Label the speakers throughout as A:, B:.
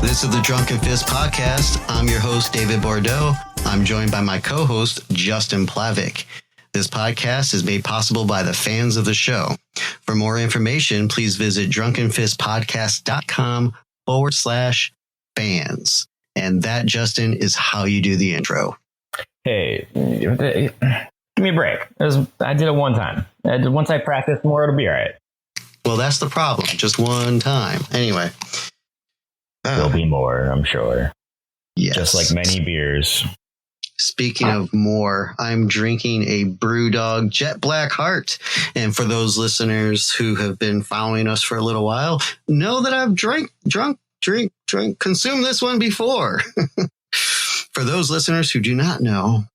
A: This is the Drunken Fist podcast. I'm your host, David Bordeaux. I'm joined by my co-host, Justin Plavic. This podcast is made possible by the fans of the show. For more information, please visit drunkenfistpodcast.com/fans. And that, Justin, is how you do the intro.
B: Hey, give me a break. I did it one time. Once I practice more, it'll be all right.
A: Well, that's the problem. Just one time. Anyway.
B: There'll be more, I'm sure.
A: Yes.
B: Just like many beers.
A: Speaking of more, I'm drinking a Brewdog Jet Black Heart. And for those listeners who have been following us for a little while, know that I've consumed this one before. For those listeners who do not know,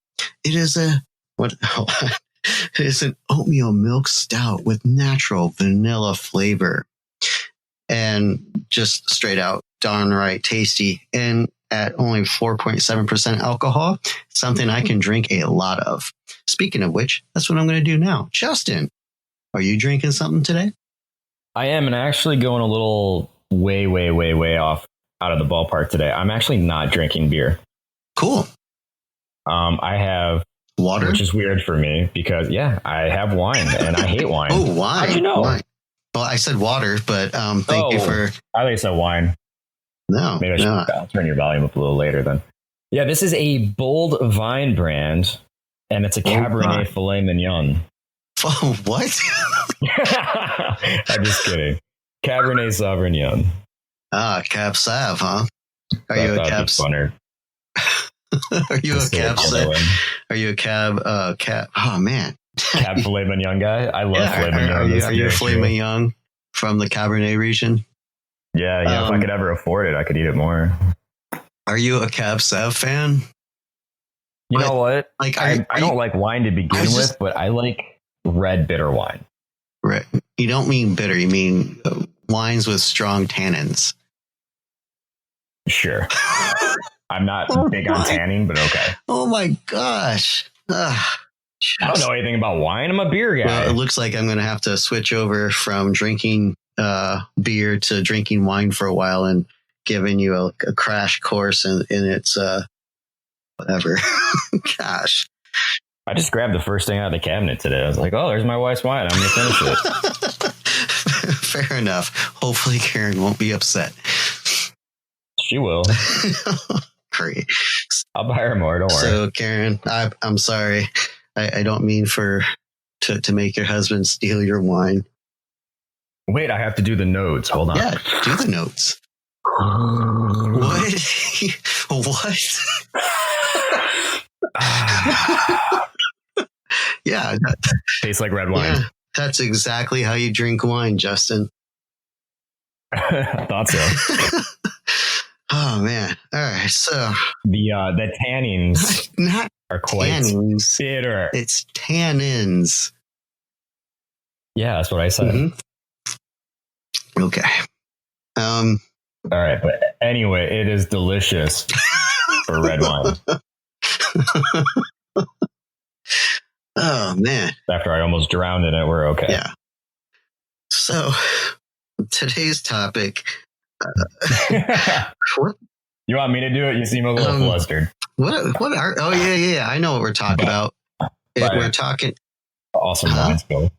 A: it is it is an oatmeal milk stout with natural vanilla flavor. And just straight out downright tasty. And at only 4.7% alcohol, something I can drink a lot of. Speaking of which, that's what I'm going to do now. Justin, are you drinking something today?
B: I am, and actually going a little way off out of the ballpark today. I'm actually not drinking beer.
A: Cool.
B: I have
A: water,
B: which is weird for me because, I have wine, and I hate wine.
A: Oh, wine.
B: How'd you know?
A: Wine. Well, I said water, but thank you for...
B: I thought you said wine.
A: No.
B: Maybe I should turn your volume up a little later then. Yeah, this is a Bold Vine brand, and it's a Cabernet Filet Mignon.
A: Oh, what?
B: I'm just kidding. Cabernet Sauvignon.
A: Ah, Cab Sav, huh? Are you a Cab Sav? Are you a Cab Sav? Are you a Cab? Oh, man.
B: Cab Filet Mignon guy? I love Filet Mignon.
A: Are you a Filet Mignon from the Cabernet region?
B: Yeah, if I could ever afford it, I could eat it more.
A: Are you a Cab Sav fan?
B: You know what?
A: Like,
B: I don't like wine to begin with, but I like red bitter wine.
A: Right. You don't mean bitter. You mean wines with strong tannins.
B: Sure. I'm not big on tanning, but okay.
A: Oh, my gosh.
B: I don't know anything about wine. I'm a beer guy.
A: Well, it looks like I'm going to have to switch over from drinking beer to drinking wine for a while and giving you a crash course in its whatever. Gosh.
B: I just grabbed the first thing out of the cabinet today. I was like, oh, there's my wife's wine. I'm going to finish it.
A: Fair enough. Hopefully Karen won't be upset.
B: She will.
A: Great.
B: I'll buy her more. Don't worry.
A: So Karen, I'm sorry. I don't mean to make your husband steal your wine.
B: Wait, I have to do the notes. Hold on.
A: Yeah, do the notes. What? What? Yeah.
B: Tastes like red wine.
A: Yeah, that's exactly how you drink wine, Justin.
B: I thought so.
A: Oh, man. All right. So
B: the tannins are quite
A: tannins.
B: Bitter.
A: It's tannins.
B: Yeah, that's what I said.
A: Mm-hmm. Okay.
B: All right, but anyway, it is delicious for red wine.
A: Oh, man.
B: After I almost drowned in it, we're okay.
A: Yeah. So today's topic. What?
B: You want me to do it? You seem a little flustered.
A: What are? Oh, yeah. I know what we're talking about. We're talking
B: awesome wine skill.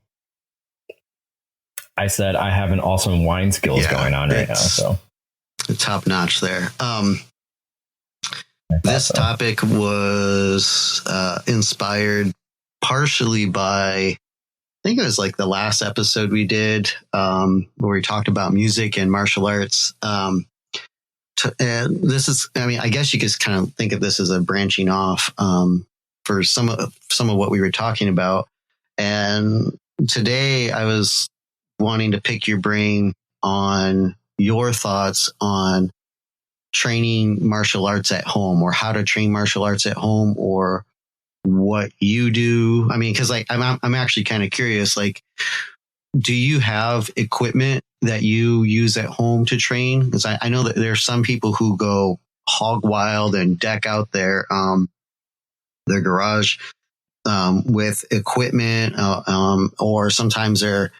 B: I said I have an awesome wine skills going on right now. So
A: top notch there. This topic was inspired partially by, I think it was like the last episode we did where we talked about music and martial arts. And this is, I guess you could kind of think of this as a branching off for some of what we were talking about. And today I was wanting to pick your brain on your thoughts on training martial arts at home, or how to train martial arts at home, or what you do. Because I'm actually kind of curious. Like, do you have equipment that you use at home to train? Because I know that there's some people who go hog wild and deck out their garage with equipment, or sometimes their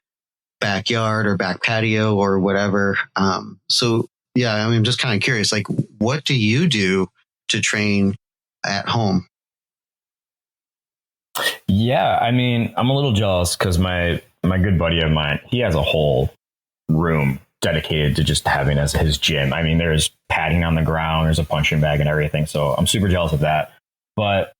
A: backyard or back patio or whatever. So yeah, I mean, I'm just kind of curious, like, what do you do to train at home?
B: Yeah, I mean, I'm a little jealous because my good buddy of mine, he has a whole room dedicated to just having as his gym. I mean, there's padding on the ground, there's a punching bag and everything. So I'm super jealous of that. But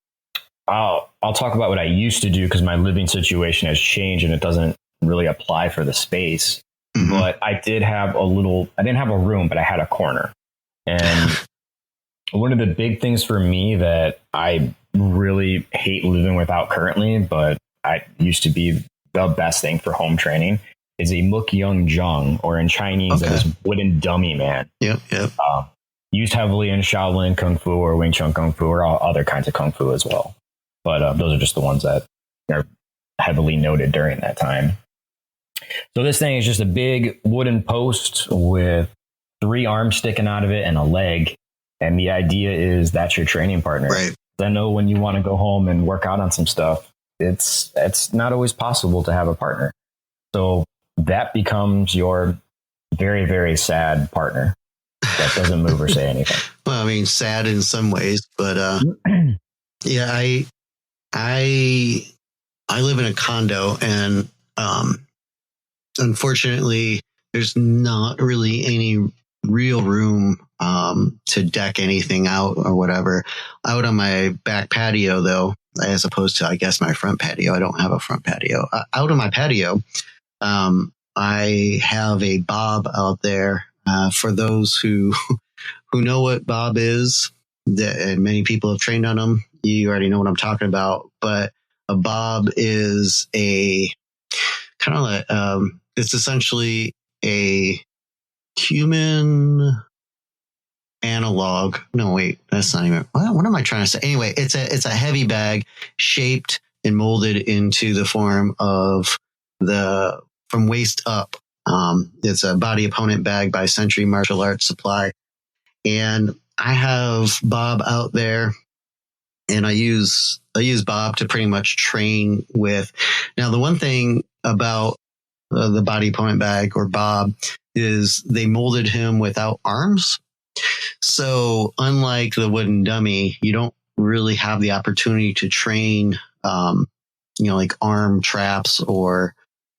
B: I'll talk about what I used to do because my living situation has changed and it doesn't really apply for the space. Mm-hmm. But I didn't have a room, but I had a corner. And one of the big things for me that I really hate living without currently, but I used to be the best thing for home training, is a Muk Young Jung, or in Chinese, that is wooden dummy man.
A: Yep.
B: Used heavily in Shaolin Kung Fu or Wing Chun Kung Fu or all other kinds of Kung Fu as well. But those are just the ones that are heavily noted during that time. So this thing is just a big wooden post with 3 arms sticking out of it and a leg. And the idea is that's your training partner.
A: Right.
B: I know when you want to go home and work out on some stuff, it's not always possible to have a partner. So that becomes your very, very sad partner that doesn't move or say anything.
A: Well, I mean, sad in some ways, but yeah, I live in a condo, and unfortunately, there's not really any real room to deck anything out or whatever. Out on my back patio, though, as opposed to, I guess, my front patio. I don't have a front patio. Out on my patio, I have a bob out there. For those who know what bob is, and many people have trained on them, you already know what I'm talking about. But a bob is a kind of like it's essentially a human analog. No, wait, that's not even. What am I trying to say? Anyway, it's a heavy bag shaped and molded into the form of from waist up. It's a body opponent bag by Century Martial Arts Supply, and I have Bob out there, and I use Bob to pretty much train with. Now, the one thing about the body opponent bag or Bob is they molded him without arms. So unlike the wooden dummy, you don't really have the opportunity to train, like arm traps or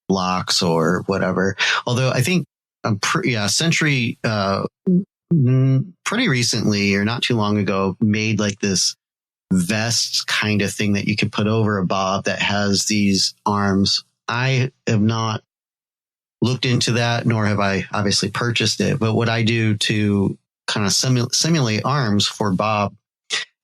A: blocks or whatever. Although I think Century pretty recently or not too long ago made like this vest kind of thing that you could put over a Bob that has these arms. I have not looked into that, nor have I obviously purchased it. But what I do to kind of simulate arms for Bob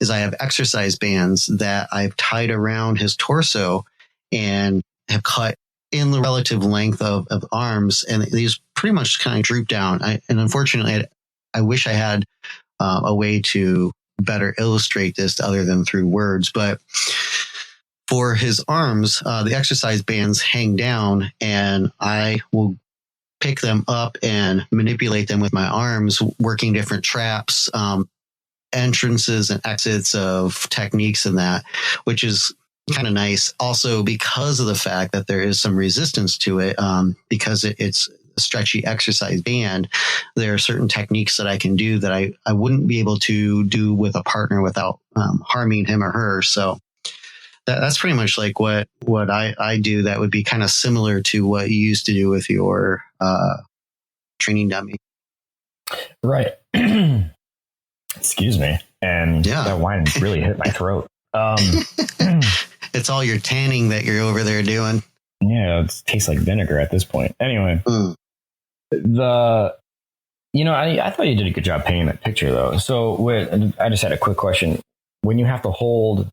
A: is I have exercise bands that I've tied around his torso and have cut in the relative length of arms. And these pretty much kind of droop down. And unfortunately, I wish I had a way to better illustrate this other than through words. But for his arms, the exercise bands hang down, and I will pick them up and manipulate them with my arms, working different traps, entrances and exits of techniques and that, which is kind of nice. Also, because of the fact that there is some resistance to it, because it's a stretchy exercise band, there are certain techniques that I can do that I wouldn't be able to do with a partner without harming him or her. So that's pretty much like what I do that would be kind of similar to what you used to do with your training dummy.
B: Right. Excuse me. And that wine really hit my throat.
A: It's all your tanning that you're over there doing.
B: Yeah, it tastes like vinegar at this point. Anyway, I thought you did a good job painting that picture, though. So I just had a quick question. When you have to hold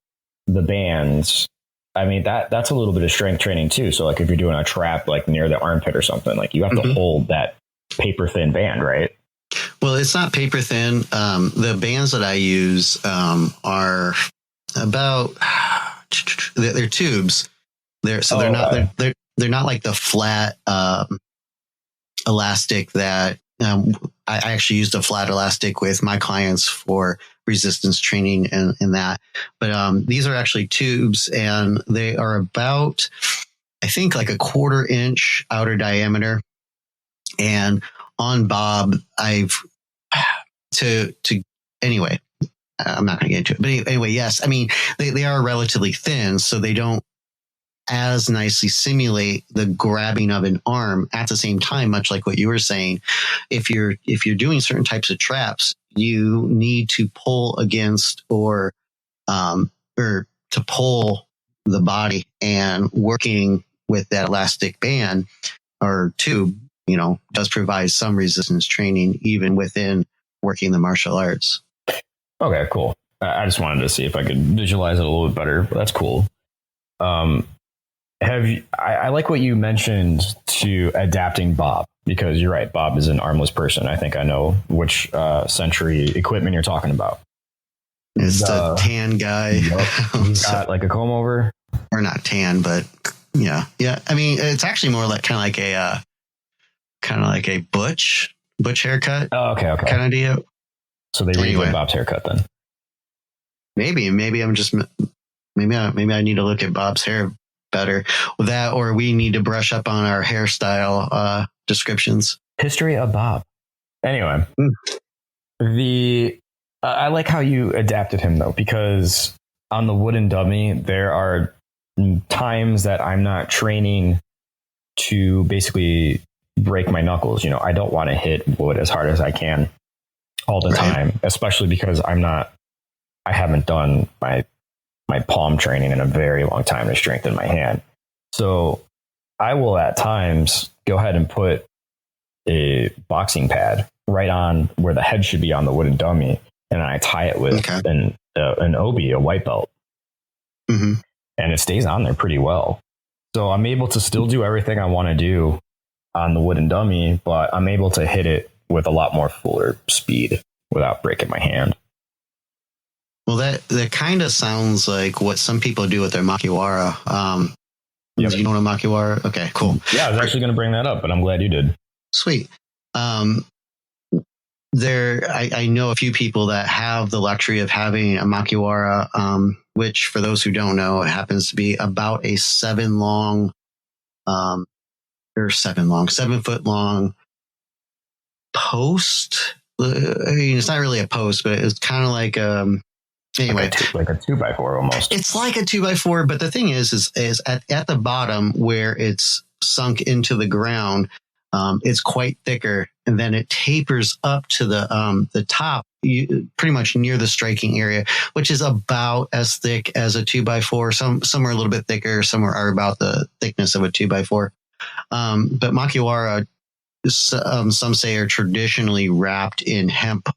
B: the bands, I mean, that's a little bit of strength training too. So like if you're doing a trap like near the armpit or something, like you have to hold that paper thin band, right?
A: Well, it's not paper thin. The bands that I use are about they're tubes. They're not like the flat elastic that I actually used a flat elastic with my clients for resistance training and that. But these are actually tubes, and they are about, I think, like a 1/4 inch outer diameter. And on Bob, I've to anyway, I'm not going to get into it, but anyway, yes. I mean, they are relatively thin, so they don't as nicely simulate the grabbing of an arm at the same time, much like what you were saying. If you're doing certain types of traps, you need to pull against or to pull the body, and working with that elastic band or tube, does provide some resistance training even within working the martial arts.
B: Okay, cool. I just wanted to see if I could visualize it a little bit better, but that's cool. I like what you mentioned to adapting Bob, because you're right. Bob is an armless person. I think I know which Century equipment you're talking about.
A: It's the tan guy.
B: Yep. He's got like a comb over,
A: or not tan, but yeah. I mean, it's actually more like kind of like a butch haircut.
B: Oh, okay.
A: Kind of deal.
B: So they redid Bob's haircut then.
A: Maybe I'm just maybe I need to look at Bob's hair better with that, or we need to brush up on our hairstyle descriptions.
B: History of Bob. Anyway, I like how you adapted him though, because on the wooden dummy, there are times that I'm not training to basically break my knuckles. I don't want to hit wood as hard as I can all the time, especially because I haven't done my palm training in a very long time to strengthen my hand. So I will at times go ahead and put a boxing pad right on where the head should be on the wooden dummy, and I tie it with an obi, a white belt, and it stays on there pretty well. So I'm able to still do everything I want to do on the wooden dummy, but I'm able to hit it with a lot more fuller speed without breaking my hand.
A: Well, that kind of sounds like what some people do with their makiwara.
B: Yep.
A: Do you know what a makiwara? Okay, cool.
B: Yeah, I was actually going to bring that up, but I'm glad you did.
A: Sweet. I know a few people that have the luxury of having a makiwara, which for those who don't know, it happens to be about a 7 foot long post. I mean, it's not really a post, but it's kind of like anyway,
B: like a 2x4 almost.
A: It's like a 2x4, but the thing is at the bottom where it's sunk into the ground, it's quite thicker, and then it tapers up to the top, pretty much near the striking area, which is about as thick as a 2x4. Some are a little bit thicker, some are about the thickness of a 2x4. But makiwara, some say, are traditionally wrapped in hemp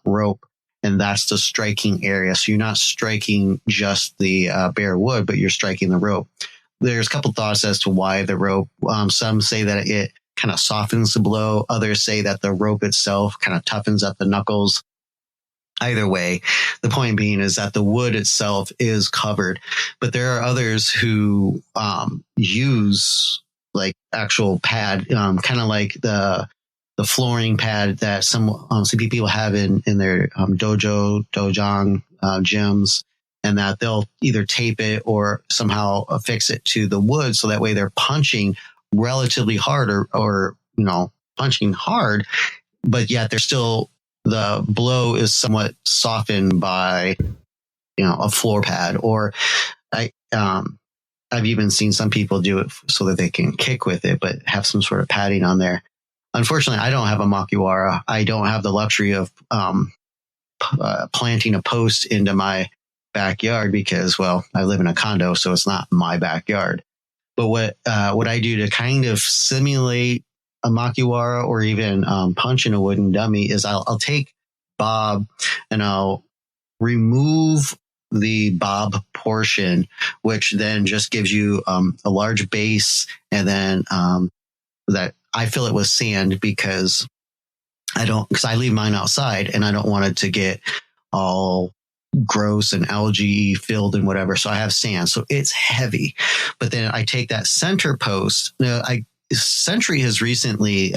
A: rope, and that's the striking area. So you're not striking just the bare wood, but you're striking the rope. There's a couple thoughts as to why the rope. Some say that it kind of softens the blow. Others say that the rope itself kind of toughens up the knuckles. Either way, the point being is that the wood itself is covered, but there are others who use like actual pad, kind of like the flooring pad that some people have in their dojang gyms, and that they'll either tape it or somehow affix it to the wood, so that way they're punching relatively hard or punching hard, but yet they're still, the blow is somewhat softened by a floor pad. Or I've even seen some people do it so that they can kick with it, but have some sort of padding on there. Unfortunately, I don't have a makiwara. I don't have the luxury of planting a post into my backyard because, well, I live in a condo, so it's not my backyard. But what I do to kind of simulate a makiwara or even punch in a wooden dummy is I'll take Bob and I'll remove the Bob portion, which then just gives you a large base, and then that I fill it with sand because I leave mine outside and I don't want it to get all gross and algae filled and whatever. So I have sand. So it's heavy. But then I take that center post. Century has recently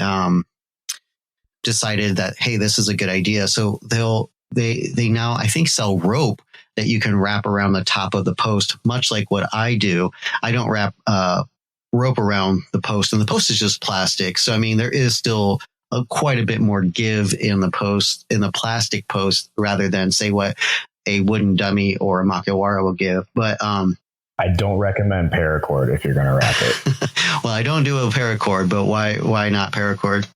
A: decided that, hey, this is a good idea. So they now, I think, sell rope that you can wrap around the top of the post, much like what I do. I don't wrap rope around the post, and the post is just plastic. So, I mean, there is still quite a bit more give in the plastic post rather than say what a wooden dummy or a makiwara will give. But
B: I don't recommend paracord if you're going to wrap it.
A: well, I don't do a paracord, but why not paracord?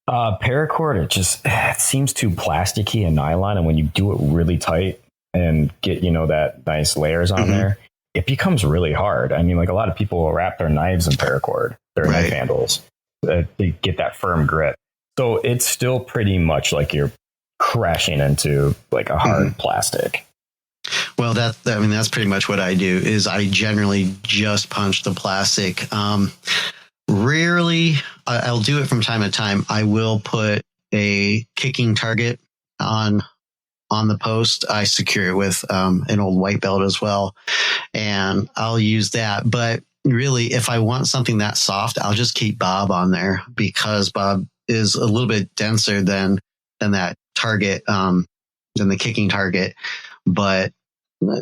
B: Paracord, it seems too plasticky and nylon, and when you do it really tight and get that nice layers on there, it becomes really hard. I mean, like a lot of people will wrap their knives in paracord, their knife handles, to get that firm grip. So it's still pretty much like you're crashing into like a hard plastic.
A: Well, that's pretty much what I do. Is I generally just punch the plastic. Rarely, I'll do it from time to time. I will put a kicking target on the post. I secure it with an old white belt as well, and I'll use that. But really, if I want something that soft, I'll just keep Bob on there because Bob is a little bit denser than that target, than the kicking target. But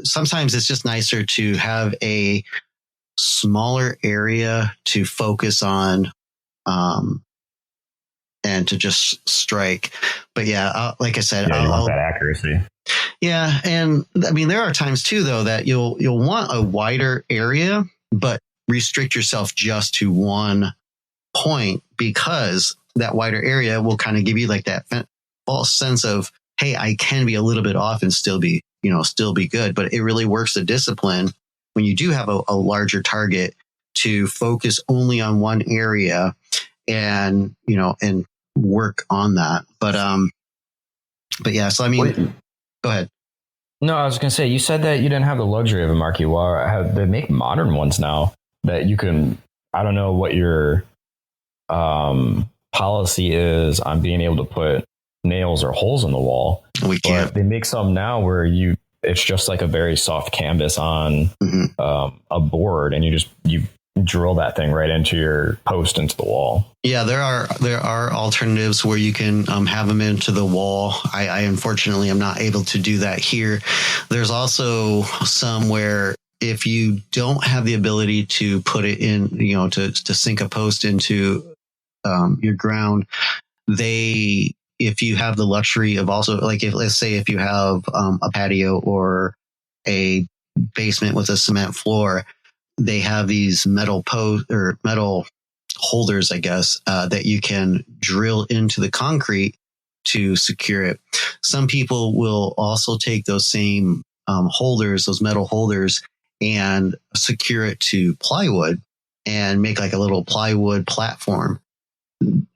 A: sometimes it's just nicer to have a smaller area to focus on, and to just strike. But yeah, like I said,
B: you want that accuracy.
A: Yeah. And I mean, there are times too, though, that you'll want a wider area, but restrict yourself just to one point, because that wider area will kind of give you like that false sense of, hey, I can be a little bit off and still be good. But it really works the discipline when you do have a larger target to focus only on one area and work on that. But yeah, so I mean, go ahead.
B: No, I was going to say, you said that you didn't have the luxury of a makiwara. They make modern ones now that you can, I don't know what your policy is on being able to put nails or holes in the wall.
A: We can't.
B: But they make some now where it's just like a very soft canvas on a board, and you drill that thing right into your post into the wall.
A: Yeah, there are alternatives where you can have them into the wall. I unfortunately am not able to do that here. There's also some where if you don't have the ability to put it in, to sink a post into your ground, if you have the luxury of also, like, let's say if you have a patio or a basement with a cement floor, they have these metal holders, I guess, that you can drill into the concrete to secure it. Some people will also take those same holders, those metal holders, and secure it to plywood and make like a little plywood platform.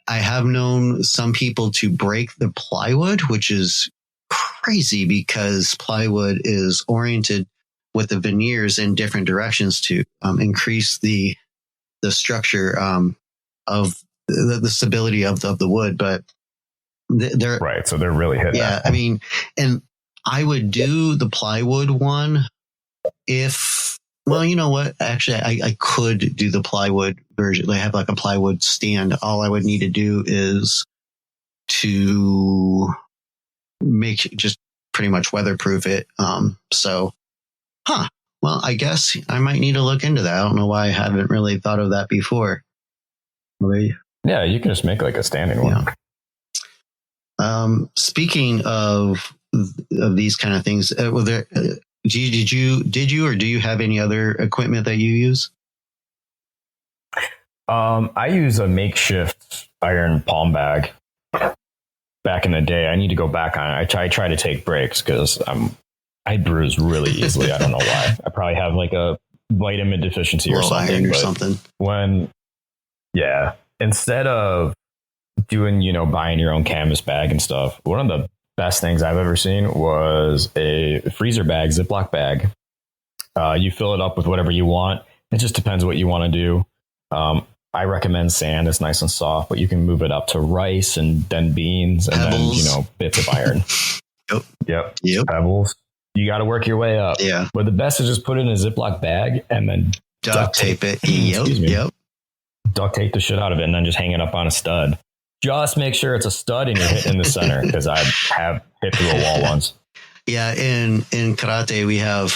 A: I have known some people to break the plywood, which is crazy because plywood is oriented with the veneers in different directions to increase the structure of the stability of the wood. But they're
B: right, so they're really hitting.
A: Yeah, I mean, and I would do the plywood one if. Well, you know what? Actually, I could do the plywood version. They have like a plywood stand. All I would need to do is to just pretty much weatherproof it. Well, I guess I might need to look into that. I don't know why I haven't really thought of that before.
B: Yeah, you can just make like a standing one.
A: Yeah. Speaking of these kind of things, did you or do you have any other equipment that you use?
B: I use a makeshift iron palm bag. Back in the day, I need to go back on it. I try to take breaks because I bruise really easily. I don't know why. I probably have like a vitamin deficiency or something. Instead of doing, buying your own canvas bag and stuff, one of the best things I've ever seen was a freezer bag, Ziploc bag. You fill it up with whatever you want. It just depends what you want to do. I recommend sand. It's nice and soft, but you can move it up to rice and then beans and Pebbles. Then, bits of iron. Yep. Pebbles. You got to work your way up.
A: Yeah.
B: But the best is just put it in a Ziploc bag and then
A: duct tape it. Yep.
B: Duct tape the shit out of it and then just hang it up on a stud. Just make sure it's a stud and you're hitting the center, because I have hit through a wall once. Yeah, in karate we have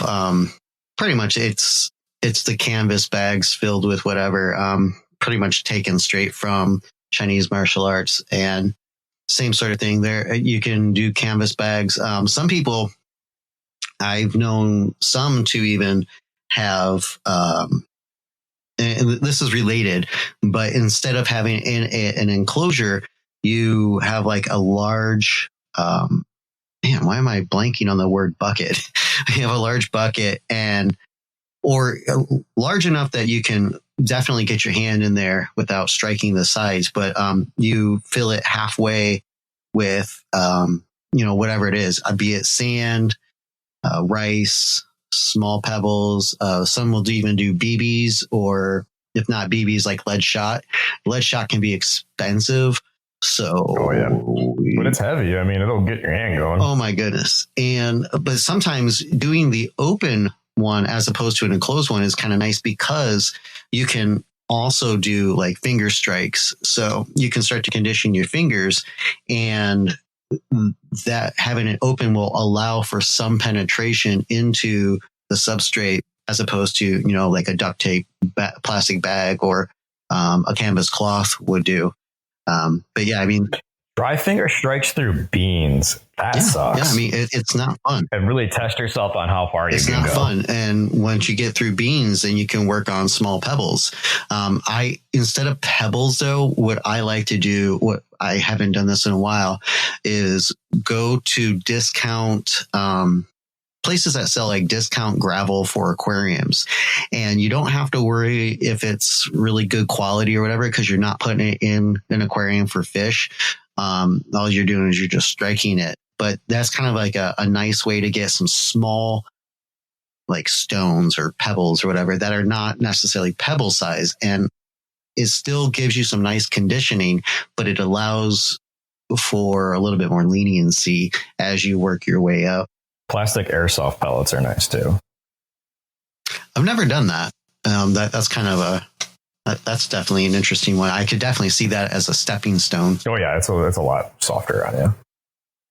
B: pretty much it's the canvas bags filled with whatever, pretty much taken straight from
A: Chinese martial arts, and same sort of thing there. You can do canvas bags. Some people, I've known some to even have, and this is related, but instead of having an enclosure, you have like a large, man, why am I blanking on the word bucket? You have a large bucket or large enough that you can definitely get your hand in there without striking the sides, but you fill it halfway with, whatever it is, be it sand, rice, small pebbles. Some will even do BBs, or if not BBs, like lead shot. Lead shot can be expensive. So,
B: oh yeah, but it's heavy. I mean, it'll get your hand going.
A: Oh my goodness. But sometimes doing the open one as opposed to an enclosed one is kind of nice, because you can also do like finger strikes. So you can start to condition your fingers, and that having it open will allow for some penetration into the substrate, as opposed to, like a duct tape plastic bag or a canvas cloth would do. But yeah, I mean,
B: dry finger strikes through beans. That sucks.
A: Yeah, I mean, it's not fun.
B: And really test yourself on how far you can go. It's not
A: fun. And once you get through beans, then you can work on small pebbles. Instead of pebbles, though, what I like to do, what I haven't done this in a while, is go to discount places that sell like discount gravel for aquariums. And you don't have to worry if it's really good quality or whatever, because you're not putting it in an aquarium for fish. All you're doing is you're just striking it. But that's kind of like a nice way to get some small, like stones or pebbles or whatever, that are not necessarily pebble size. And it still gives you some nice conditioning, but it allows for a little bit more leniency as you work your way up.
B: Plastic airsoft pellets are nice too.
A: I've never done that. That's kind of that's definitely an interesting one. I could definitely see that as a stepping stone.
B: Oh yeah, it's a lot softer on you.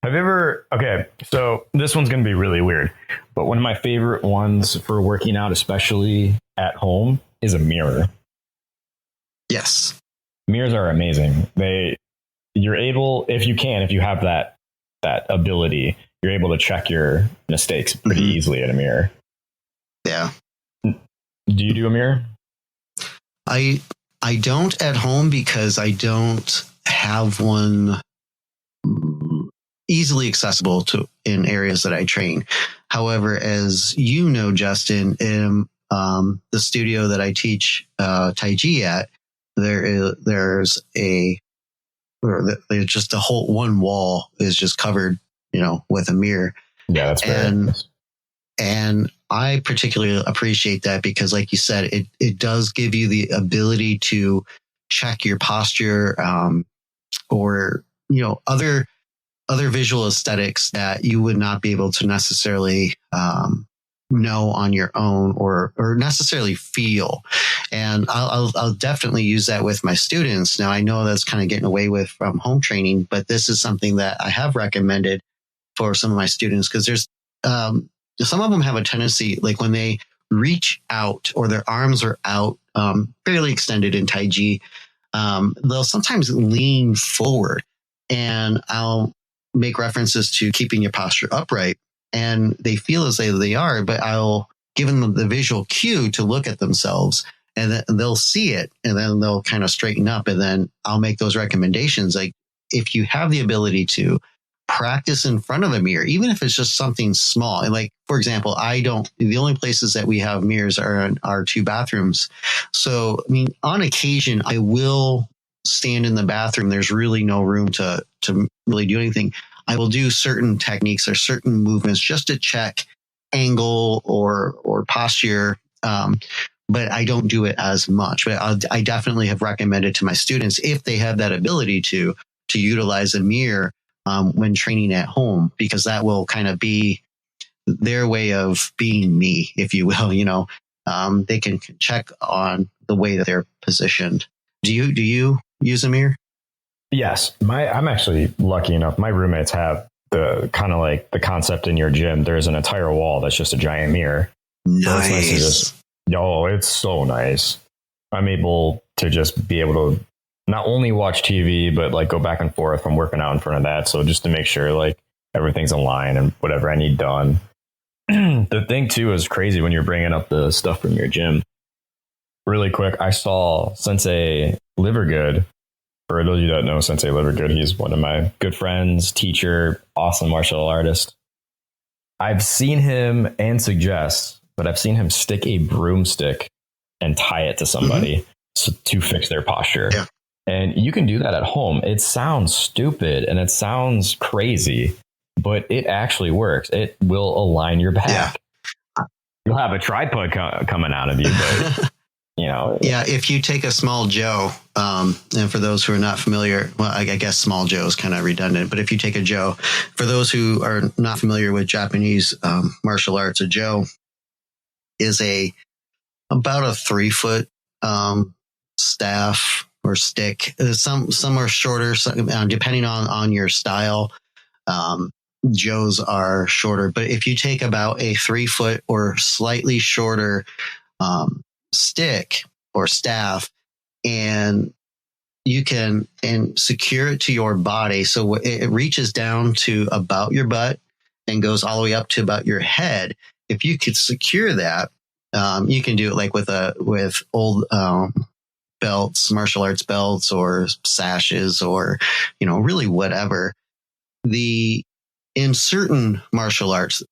B: Have you ever? Okay, so this one's going to be really weird, but one of my favorite ones for working out, especially at home, is a mirror.
A: Yes,
B: mirrors are amazing. You're able, if you have that ability, you're able to check your mistakes pretty easily in a mirror.
A: Yeah.
B: Do you do a mirror?
A: I don't at home, because I don't have one easily accessible to in areas that I train. There's just a whole one wall is just covered, with a mirror.
B: Yeah, that's very
A: and I particularly appreciate that, because like you said, it does give you the ability to check your posture, or, other visual aesthetics that you would not be able to necessarily, know on your own or necessarily feel. And I'll definitely use that with my students. Now, I know that's kind of getting away with from home training, but this is something that I have recommended for some of my students, because there's some of them have a tendency, like when they reach out or their arms are out, fairly extended in Tai Chi, they'll sometimes lean forward, and I'll make references to keeping your posture upright, and they feel as though they are, but I'll give them the visual cue to look at themselves, and then they'll see it, and then they'll kind of straighten up, and then I'll make those recommendations. Like, if you have the ability to practice in front of a mirror, even if it's just something small. And like, for example, the only places that we have mirrors are in our two bathrooms. So, I mean, on occasion, I will stand in the bathroom. There's really no room to really do anything. I will do certain techniques or certain movements just to check angle or posture. But I don't do it as much. But I definitely have recommended to my students, if they have that ability to utilize a mirror when training at home, because that will kind of be their way of being me, if you will. They can check on the way that they're positioned. Do you use a mirror?
B: Yes. I'm actually lucky enough. My roommates have the kind of like the concept in your gym. There's an entire wall that's just a giant mirror.
A: Nice.
B: So it's so nice. I'm able to just be able to not only watch TV, but like go back and forth from working out in front of that. So just to make sure like everything's in line and whatever I need done. The thing too is crazy when you're bringing up the stuff from your gym. Really quick, I saw Sensei Livergood. For those of you that know Sensei Livergood, he's one of my good friends, teacher, awesome martial artist. I've seen him and suggest, but I've seen him stick a broomstick and tie it to somebody to fix their posture.
A: Yeah.
B: And you can do that at home. It sounds stupid and it sounds crazy, but it actually works. It will align your back. Yeah. You'll have a tripod coming out of you, but
A: Yeah, if you take a small Joe, and for those who are not familiar, well, I guess small Joe is kind of redundant, but if you take a Joe, for those who are not familiar with Japanese martial arts, a Joe is about a 3-foot staff or stick. Some are shorter, depending on your style. Joes are shorter, but if you take about a 3-foot or slightly shorter stick or staff, and you can secure it to your body, so it reaches down to about your butt and goes all the way up to about your head. If you could secure that, you can do it like with old belts, martial arts belts, or sashes, or really whatever. In certain martial arts,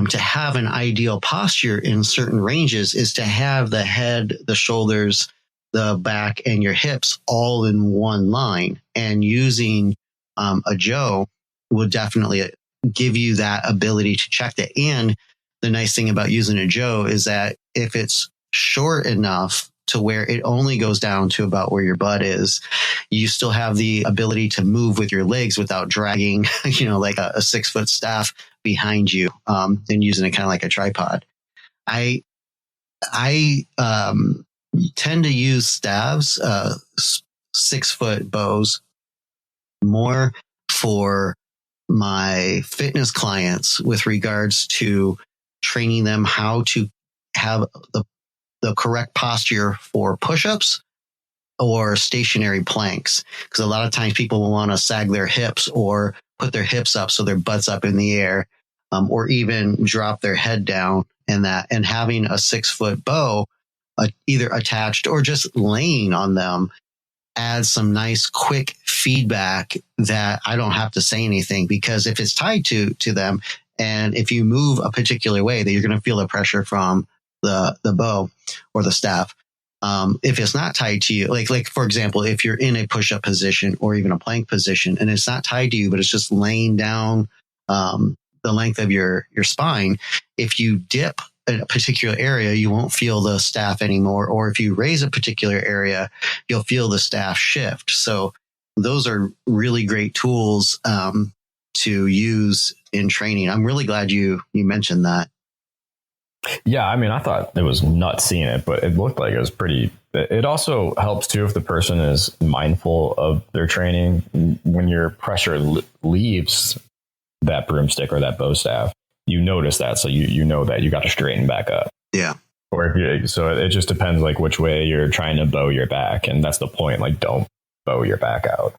A: to have an ideal posture in certain ranges is to have the head, the shoulders, the back, and your hips all in one line. And using a Joe will definitely give you that ability to check that. And the nice thing about using a Joe is that if it's short enough to where it only goes down to about where your butt is, you still have the ability to move with your legs without dragging, like a 6-foot staff behind you, and using it kind of like a tripod. I tend to use staves, 6-foot bows, more for my fitness clients with regards to training them how to have the correct posture for push-ups or stationary planks. Because a lot of times people will want to sag their hips or put their hips up so their butt's up in the air, or even drop their head down, and having a 6-foot bow either attached or just laying on them adds some nice quick feedback that I don't have to say anything, because if it's tied to them, and if you move a particular way, that you're going to feel the pressure from the bow or the staff. If it's not tied to you, like for example, if you're in a push-up position or even a plank position and it's not tied to you, but it's just laying down the length of your spine, if you dip in a particular area, you won't feel the staff anymore. Or if you raise a particular area, you'll feel the staff shift. So those are really great tools to use in training. I'm really glad you mentioned that.
B: Yeah, I mean, I thought it was nuts seeing it, but it looked like it was pretty. It also helps too if the person is mindful of their training. When your pressure leaves that broomstick or that bow staff, you notice that, so you know that you got to straighten back up.
A: Yeah.
B: So it just depends like which way you're trying to bow your back, and that's the point. Like, don't bow your back out.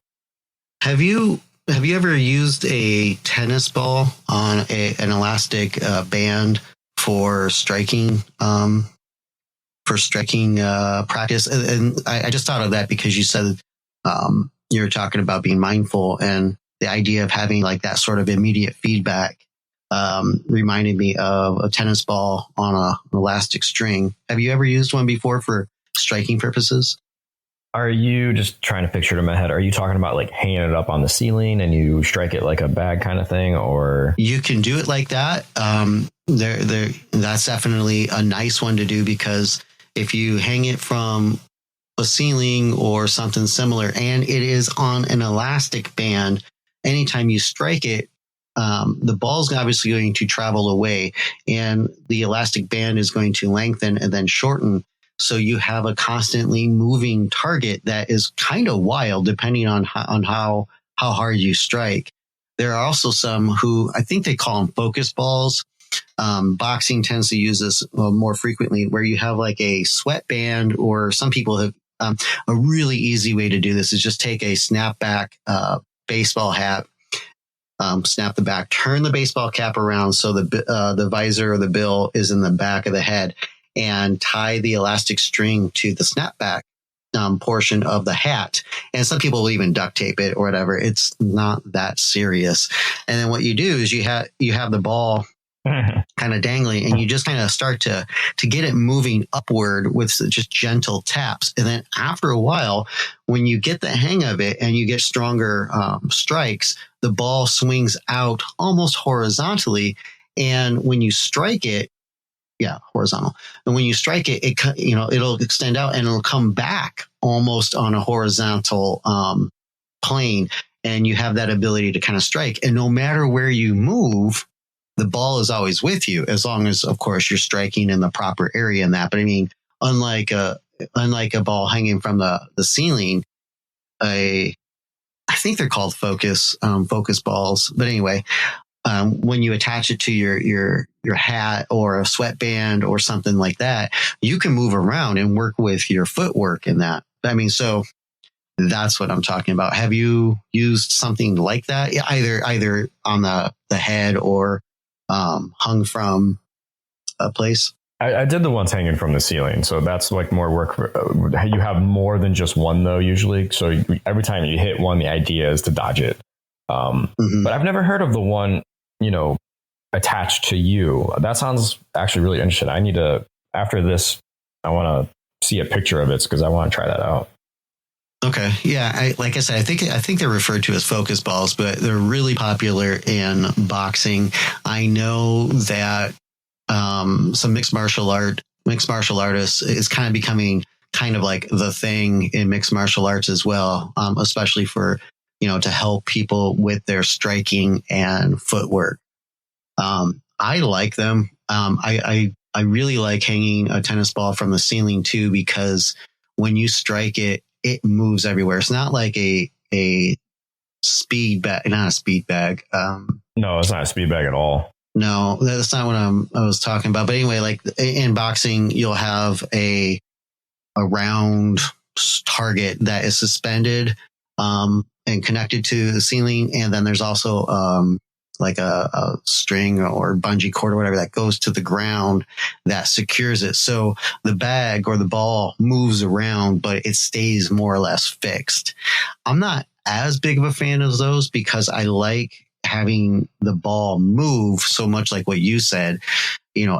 A: Have you ever used a tennis ball on an elastic band for striking practice? And I just thought of that because you said you were talking about being mindful, and the idea of having like that sort of immediate feedback reminded me of a tennis ball on an elastic string. Have you ever used one before for striking purposes?
B: Are you just trying to picture it in my head? Are you talking about like hanging it up on the ceiling and you strike it like a bag kind of thing, or? You
A: can do it like that. That's definitely a nice one to do, because if you hang it from a ceiling or something similar, and it is on an elastic band, anytime you strike it, the ball is obviously going to travel away, and the elastic band is going to lengthen and then shorten. So you have a constantly moving target that is kind of wild, depending on how hard you strike. There are also some who, I think they call them focus balls. Boxing tends to use this more frequently, where you have like a sweatband, or some people have A really easy way to do this is just take a snapback baseball hat, snap the back, turn the baseball cap around so the visor or the bill is in the back of the head, and tie the elastic string to the snapback portion of the hat. And some people will even duct tape it or whatever. It's not that serious. And then what you do is you have the ball kind of dangling, and you just kind of start to get it moving upward with just gentle taps. And then after a while, when you get the hang of it and you get stronger strikes, the ball swings out almost horizontally. And when you strike it, horizontal. And when you strike it, it'll extend out and it'll come back almost on a horizontal plane. And you have that ability to kind of strike. And no matter where you move, the ball is always with you, as long as, of course, you're striking in the proper area in that. But I mean, unlike a ball hanging from the ceiling, I think they're called focus balls. But anyway, when you attach it to your hat or a sweatband or something like that, you can move around and work with your footwork in that. I mean, so that's what I'm talking about. Have you used something like that? Either on the head or hung from a place?
B: I did the ones hanging from the ceiling. So that's like more work. You have more than just one though, usually. So every time you hit one, the idea is to dodge it. But I've never heard of the one, attached to you. That sounds actually really interesting. I need to, after this, I want to see a picture of it because I want to try that out.
A: Okay. Yeah. Like I said, I think they're referred to as focus balls, but they're really popular in boxing. I know that some mixed martial artists is kind of becoming kind of like the thing in mixed martial arts as well, especially for, to help people with their striking and footwork. I like them. I really like hanging a tennis ball from the ceiling too, because when you strike it, it moves everywhere. It's not like a speed bag, not a speed bag.
B: No, it's not a speed bag at all.
A: No, that's not what I was talking about. But anyway, like in boxing, you'll have a round target that is suspended and connected to the ceiling. And then there's also like a string or bungee cord or whatever that goes to the ground that secures it. So the bag or the ball moves around, but it stays more or less fixed. I'm not as big of a fan of those because I like having the ball move so much, like what you said.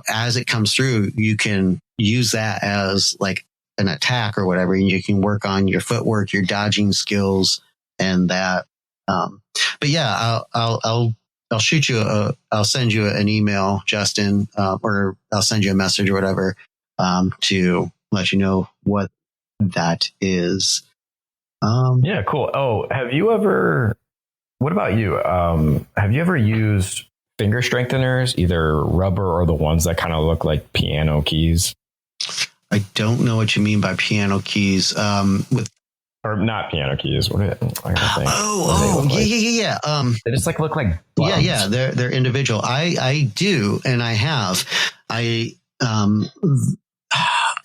A: As it comes through, you can use that as like an attack or whatever, and you can work on your footwork, your dodging skills, and that. But yeah, I'll shoot you I'll send you an email, Justin, or I'll send you a message or whatever, to let you know what that is.
B: Yeah, cool. Oh, what about you? Have you ever used finger strengtheners, either rubber or the ones that kind of look like piano keys?
A: I don't know what you mean by piano keys.
B: Or not piano keys. What are they? I gotta think.
A: Yeah.
B: They just look like buttons.
A: Yeah. They're individual. I do, and I have. I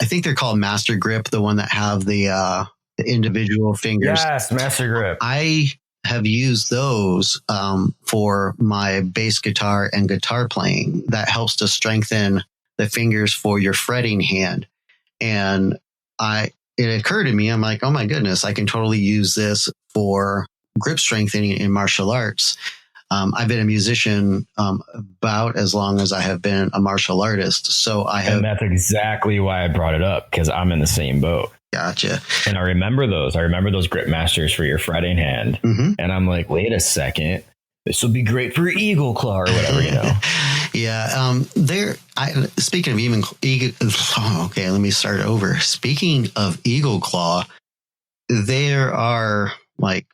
A: think they're called Master Grip, the one that have the individual fingers.
B: Yes, Master Grip.
A: I have used those for my bass guitar and guitar playing. That helps to strengthen the fingers for your fretting hand. And it occurred to me, I'm like, oh my goodness, I can totally use this for grip strengthening in martial arts. I've been a musician about as long as I have been a martial artist. So
B: and that's exactly why I brought it up, because I'm in the same boat.
A: Gotcha.
B: And I remember those grip masters for your fretting hand. Mm-hmm. And I'm like, wait a second, this will be great for Eagle Claw or whatever,
A: Yeah. Speaking of okay, let me start over. Speaking of Eagle Claw, there are like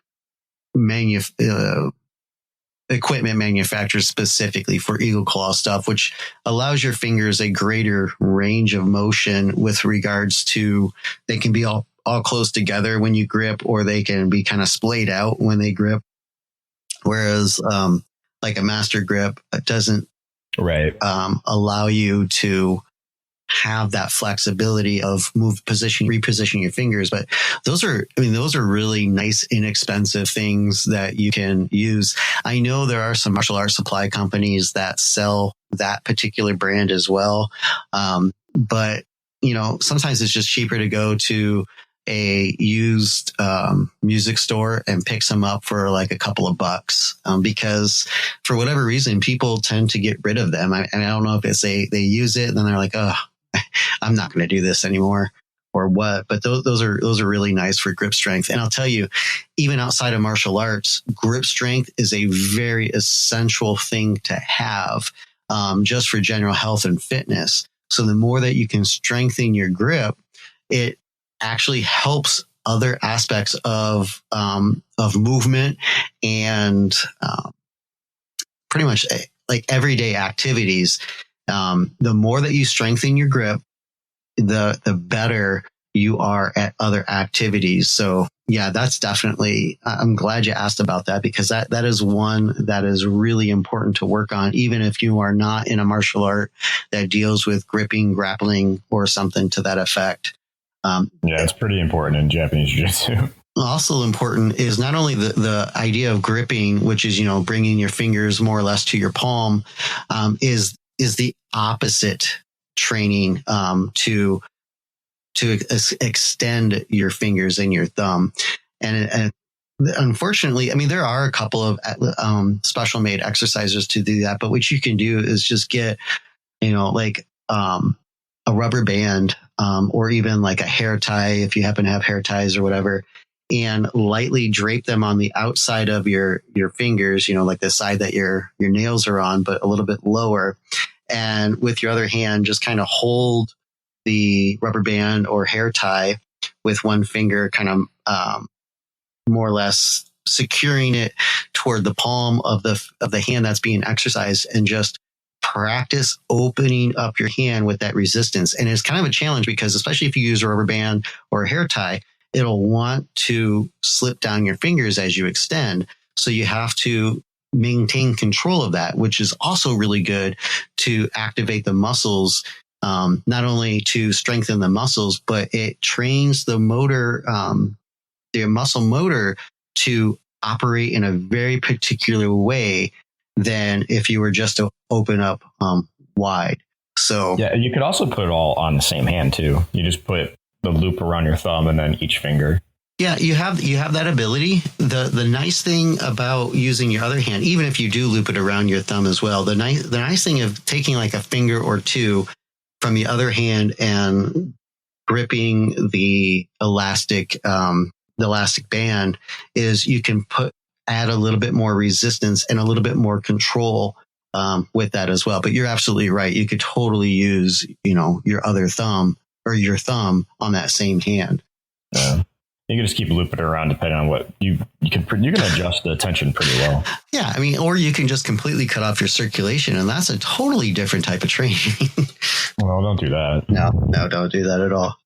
A: equipment manufacturers specifically for Eagle Claw stuff, which allows your fingers a greater range of motion with regards to, they can be all close together when you grip, or they can be kind of splayed out when they grip. Whereas like a Master Grip doesn't allow you to have that flexibility of reposition your fingers. But those are really nice, inexpensive things that you can use. I know there are some martial arts supply companies that sell that particular brand as well. But sometimes it's just cheaper to go to a used music store and pick some up for like a couple of bucks, because for whatever reason, people tend to get rid of them. I don't know if it's they use it and then they're like, oh, I'm not going to do this anymore or what. But those are really nice for grip strength. And I'll tell you, even outside of martial arts, grip strength is a very essential thing to have, just for general health and fitness. So the more that you can strengthen your grip, it actually helps other aspects of movement and pretty much like everyday activities. The more that you strengthen your grip, the better you are at other activities. So yeah, that's definitely, I'm glad you asked about that, because that is one that is really important to work on, even if you are not in a martial art that deals with gripping, grappling, or something to that effect.
B: Yeah, it's pretty important in Japanese jiu-jitsu.
A: Also important is not only the idea of gripping, which is, bringing your fingers more or less to your palm, is the opposite training, to extend your fingers and your thumb. And unfortunately, I mean, there are a couple of special made exercises to do that, but what you can do is just get, like a rubber band, or even like a hair tie, if you happen to have hair ties or whatever, and lightly drape them on the outside of your fingers, like the side that your nails are on, but a little bit lower. And with your other hand, just kind of hold the rubber band or hair tie with one finger, kind of more or less securing it toward the palm of the hand that's being exercised, and just practice opening up your hand with that resistance. And it's kind of a challenge, because especially if you use a rubber band or a hair tie, it'll want to slip down your fingers as you extend. So you have to maintain control of that, which is also really good to activate the muscles, not only to strengthen the muscles, but it trains the motor, the muscle motor, to operate in a very particular way than if you were just to open up wide. So
B: yeah, you could also put it all on the same hand too. You just put the loop around your thumb and then each finger.
A: Yeah, you have that ability. The nice thing about using your other hand, even if you do loop it around your thumb as well, the nice thing of taking like a finger or two from the other hand and gripping the elastic band is you can add a little bit more resistance and a little bit more control with that as well. But you're absolutely right. You could totally use, your other thumb or your thumb on that same hand.
B: Yeah. You can just keep looping it around depending on what you can adjust the tension pretty well.
A: Yeah. I mean, or you can just completely cut off your circulation, and that's a totally different type of training.
B: Well, don't do that.
A: No, don't do that at all.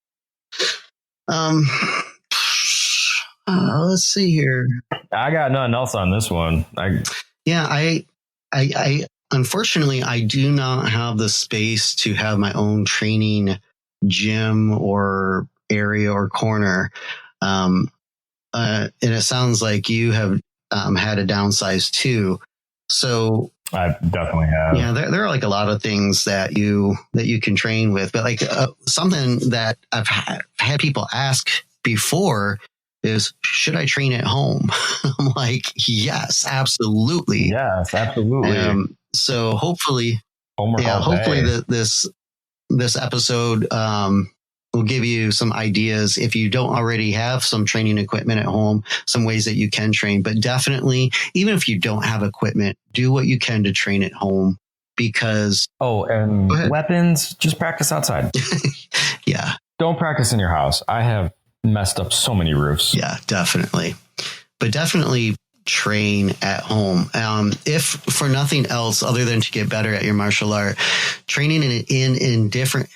A: Let's see here.
B: I got nothing else on this one.
A: I unfortunately, I do not have the space to have my own training gym or area or corner. And it sounds like you have had a downsize too. So
B: I definitely have.
A: Yeah, there are like a lot of things that you can train with, but like something that I've had people ask before is, should I train at home? I'm like, yes, absolutely.
B: Yes, absolutely.
A: So hopefully, this episode will give you some ideas. If you don't already have some training equipment at home, some ways that you can train. But definitely, even if you don't have equipment, do what you can to train at home, because
B: and weapons, just practice outside.
A: Yeah.
B: Don't practice in your house. I have messed up so many roofs.
A: Yeah, definitely. But definitely train at home. If for nothing else other than to get better at your martial art, training in different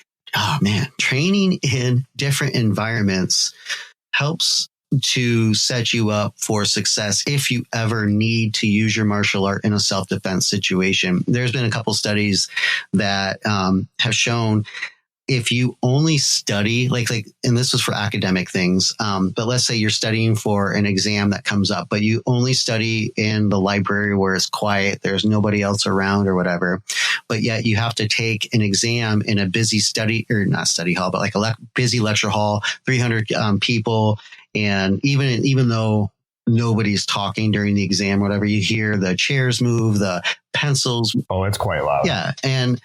A: environments helps to set you up for success if you ever need to use your martial art in a self-defense situation. There's been a couple studies that have shown if you only study and this was for academic things, but let's say you're studying for an exam that comes up, but you only study in the library where it's quiet, there's nobody else around or whatever, but yet you have to take an exam in a busy not study hall, but like a busy lecture hall, 300 people. And even though nobody's talking during the exam, whatever, you hear the chairs move, the pencils.
B: Oh, it's quite loud.
A: Yeah. And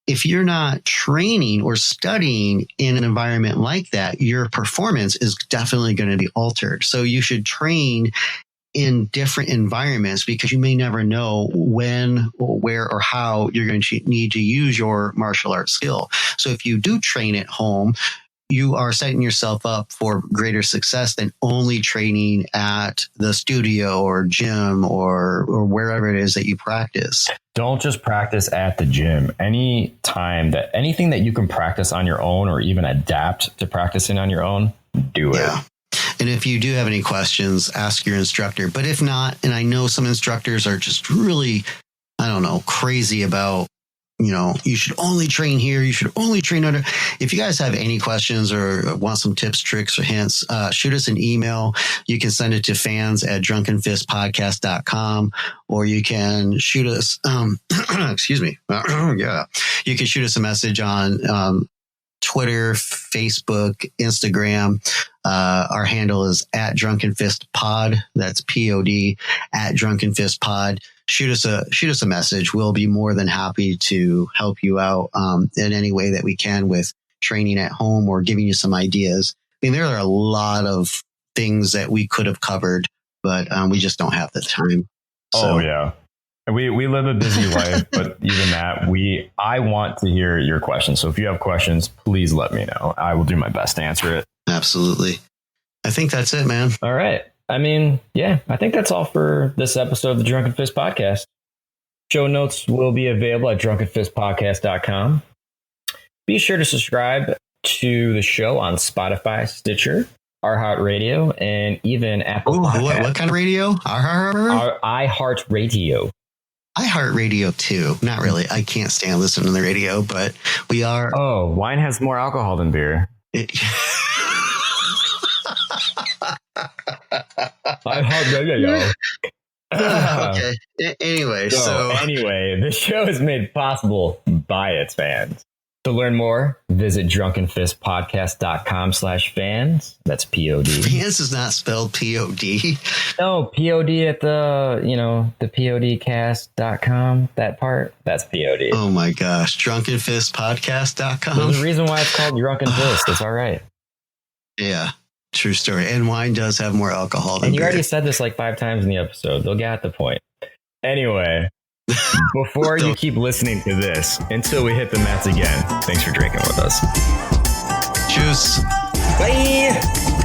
A: if you're not training or studying in an environment like that, your performance is definitely going to be altered. So you should train in different environments because you may never know when or where or how you're going to need to use your martial arts skill. So if you do train at home, you are setting yourself up for greater success than only training at the studio or gym or wherever it is that you practice.
B: Don't just practice at the gym. Anything that you can practice on your own or even adapt to practicing on your own, do it. Yeah.
A: And if you do have any questions, ask your instructor. But if not, and I know some instructors are just really, crazy about, you should only train here. You should only train under. If you guys have any questions or want some tips, tricks, or hints, shoot us an email. You can send it to fans@drunkenfistpodcast.com, or you can shoot us, excuse me. Yeah. You can shoot us a message on Twitter, Facebook, Instagram. Our handle is @drunkenfistpod. That's POD @drunkenfistpod. Shoot us a message. We'll be more than happy to help you out in any way that we can with training at home or giving you some ideas. I mean, there are a lot of things that we could have covered, but we just don't have the time.
B: So. Oh yeah. We live a busy life, but even that, I want to hear your questions. So if you have questions, please let me know. I will do my best to answer it.
A: Absolutely. I think that's it, man.
B: All right. I mean, yeah, I think that's all for this episode of the Drunken Fist Podcast. Show notes will be available at drunkenfistpodcast.com. Be sure to subscribe to the show on Spotify, Stitcher, iHeartRadio, and even Apple Podcasts.
A: What kind of radio?
B: iHeartRadio.
A: iHeartRadio too. Not really. I can't stand listening to the radio, but we are.
B: Oh, wine has more alcohol than beer. iHeartRadio.
A: Okay. Anyway,
B: anyway, the show is made possible by its fans. To learn more, visit drunkenfistpodcast.com/fans. That's POD.
A: Fans is not spelled POD.
B: No, POD at the PODcast.com. That part, that's POD.
A: Oh my gosh. Drunkenfistpodcast.com.
B: There's a reason why it's called Drunken Fist. It's all right.
A: Yeah. True story. And wine does have more alcohol than
B: beer. And you already said this like 5 times in the episode. They'll get the point. Anyway, before you keep listening to this, until we hit the mats again, thanks for drinking with us.
A: Cheers.
B: Bye.